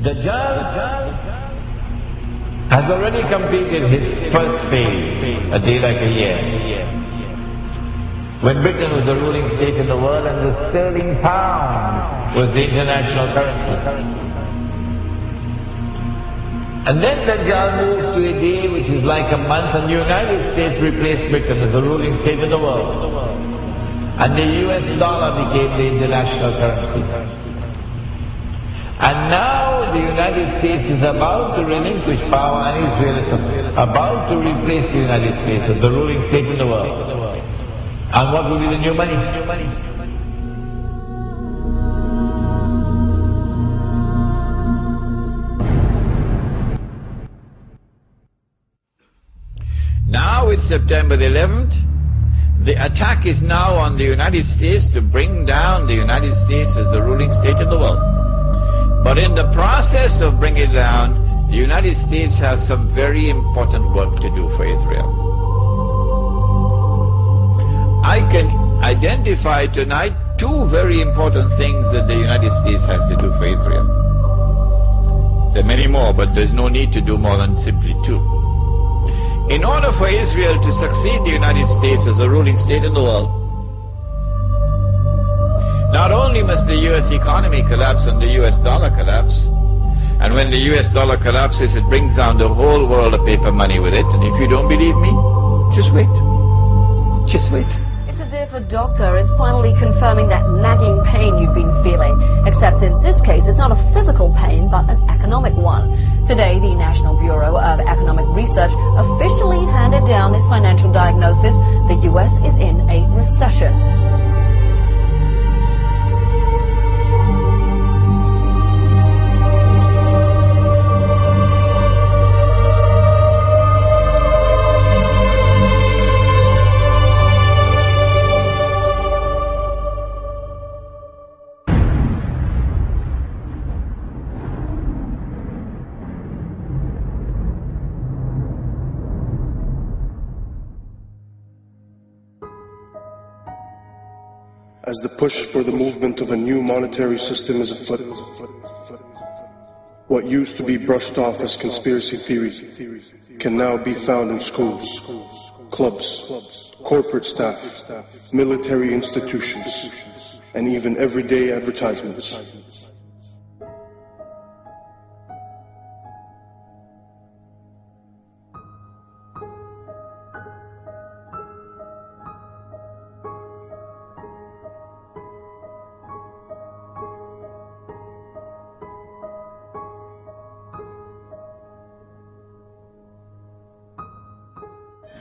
Dajjal has already completed his first phase, a day like a year. When Britain was the ruling state in the world and the sterling pound was the international currency. And then Dajjal moves to a day which is like a month, and the United States replaced Britain as the ruling state in the world. And the US dollar became the international currency. And now the United States is about to relinquish power, and Israel is about to replace the United States as the ruling state in the world. And what will be the new money? Now it's September the 11th. The attack is now on the United States to bring down the United States as the ruling state in the world. But in the process of bringing it down, the United States has some very important work to do for Israel. I can identify tonight two very important things that the United States has to do for Israel. There are many more, but there's no need to do more than simply two. In order for Israel to succeed the United States as a ruling state in the world, not only must the US economy collapse and the US dollar collapse, and when the US dollar collapses, it brings down the whole world of paper money with it. And if you don't believe me, just wait. Just wait. It's as if a doctor is finally confirming that nagging pain you've been feeling. Except in this case, it's not a physical pain, but an economic one. Today, the National Bureau of Economic Research officially handed down this financial diagnosis. The US is in a recession. As the push for the movement of a new monetary system is afoot, what used to be brushed off as conspiracy theories can now be found in schools, clubs, corporate staff, military institutions, and even everyday advertisements.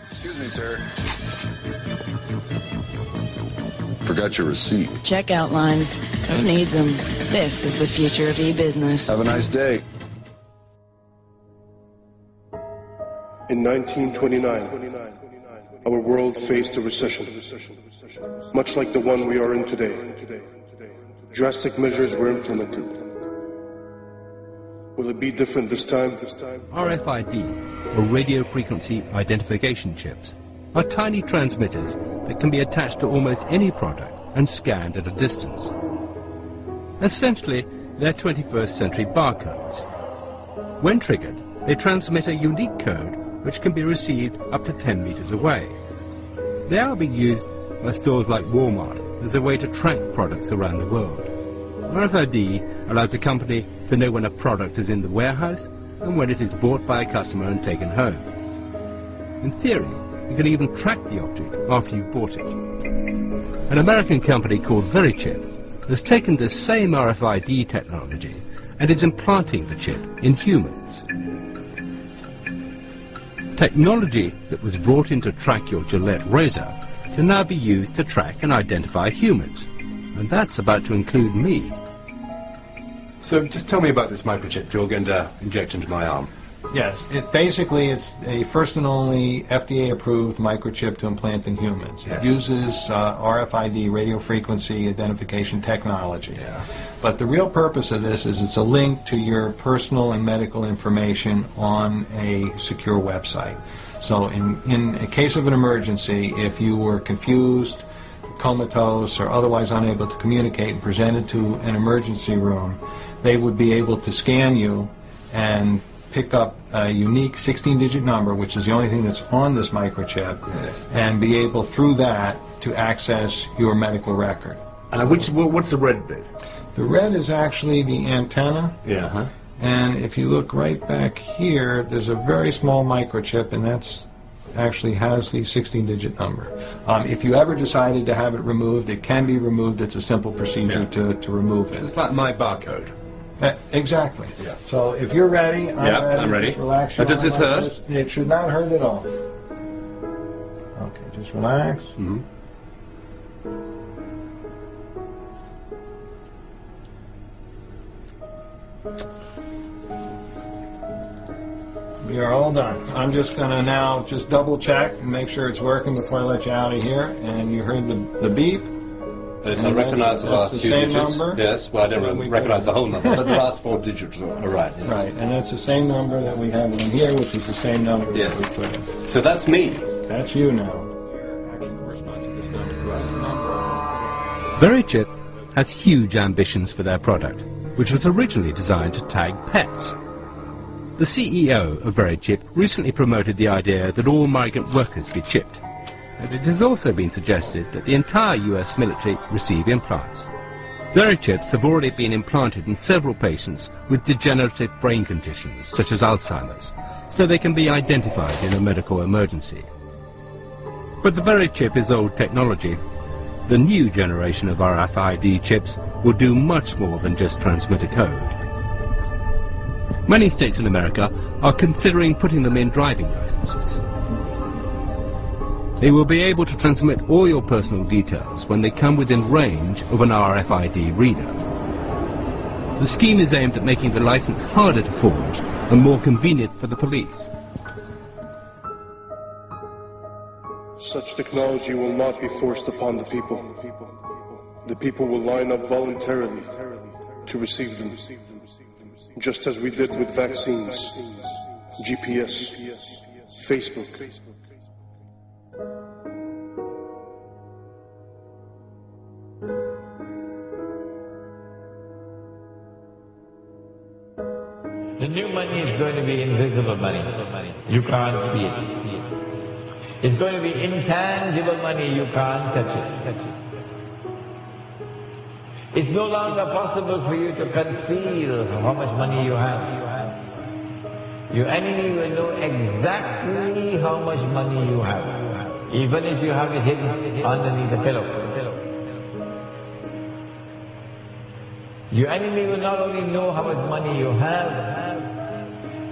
Excuse me, sir. Forgot your receipt. Checkout lines. Who needs them? This is the future of e-business. Have a nice day. In 1929, our world faced a recession, much like the one we are in today. Drastic measures were implemented. Will it be different this time? RFID, or radio frequency identification chips, are tiny transmitters that can be attached to almost any product and scanned at a distance. Essentially, they're 21st century barcodes. When triggered, they transmit a unique code which can be received up to 10 meters away. They are being used by stores like Walmart as a way to track products around the world. RFID allows the company to know when a product is in the warehouse and when it is bought by a customer and taken home. In theory, you can even track the object after you've bought it. An American company called VeriChip has taken this same RFID technology and is implanting the chip in humans. Technology that was brought in to track your Gillette razor can now be used to track and identify humans. And that's about to include me. So just tell me about this microchip you're going to inject into my arm. Yes, it's a first and only FDA-approved microchip to implant in humans. Yes. It uses RFID, radio frequency identification technology. Yeah. But the real purpose of this is it's a link to your personal and medical information on a secure website. So in a case of an emergency, if you were confused, comatose, or otherwise unable to communicate and presented to an emergency room, they would be able to scan you and pick up a unique 16-digit number, which is the only thing that's on this microchip, and be able through that to access your medical record. What's the red bit? The red is actually the antenna. Yeah. And if you look right back here, there's a very small microchip, and that's actually has the 16-digit number. If you ever decided to have it removed, it can be removed. It's a simple procedure to remove it. It's like my barcode. Exactly. Yeah. So if you're ready, I'm ready. Just relax. Does this hurt? It should not hurt at all. Okay, just relax. Mm-hmm. We are all done. I'm just going to now just double check and make sure it's working before I let you out of here. And you heard the beep. Yes, I recognize the last two digits. Number. Yes, well, I don't recognize the whole number, but the last 4 digits are right. Yes. Right, and that's the same number that we have in here, which is the same number that we put in. So that's me. That's you now. VeriChip has huge ambitions for their product, which was originally designed to tag pets. The CEO of VeriChip recently promoted the idea that all migrant workers be chipped, and it has also been suggested that the entire US military receive implants. VeriChips have already been implanted in several patients with degenerative brain conditions such as Alzheimer's, so they can be identified in a medical emergency. But the VeriChip is old technology. The new generation of RFID chips will do much more than just transmit a code. Many states in America are considering putting them in driving licenses. They will be able to transmit all your personal details when they come within range of an RFID reader. The scheme is aimed at making the license harder to forge and more convenient for the police. Such technology will not be forced upon the people. The people will line up voluntarily to receive them, just as we did with vaccines, GPS, Facebook. The new money is going to be invisible money. You can't see it. It's going to be intangible money. You can't touch it. It's no longer possible for you to conceal how much money you have. Your enemy will know exactly how much money you have, even if you have it hidden underneath the pillow. Your enemy will not only know how much money you have,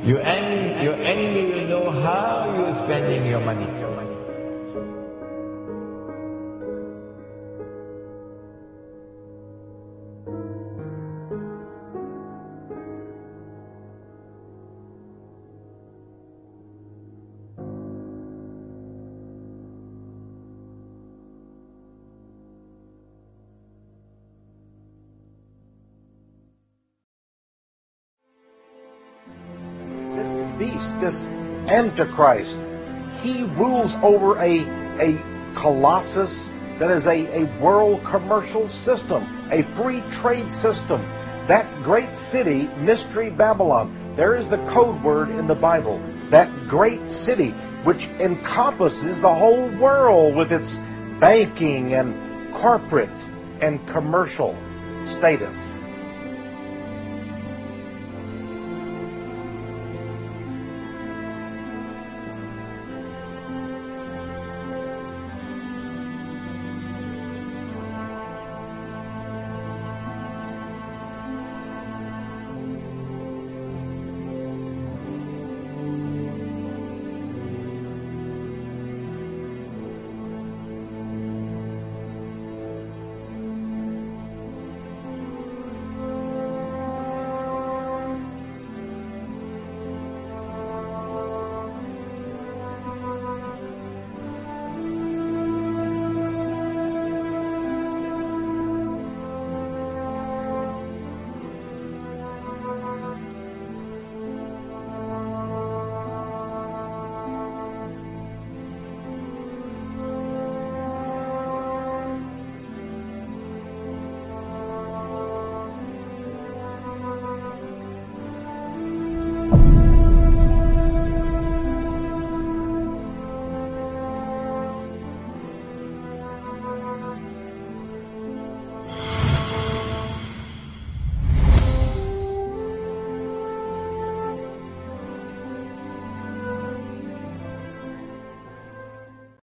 your enemy will know how you're spending your money. This Antichrist, he rules over a colossus that is a world commercial system, a free trade system. That great city, Mystery Babylon, there is the code word in the Bible. That great city, which encompasses the whole world with its banking and corporate and commercial status.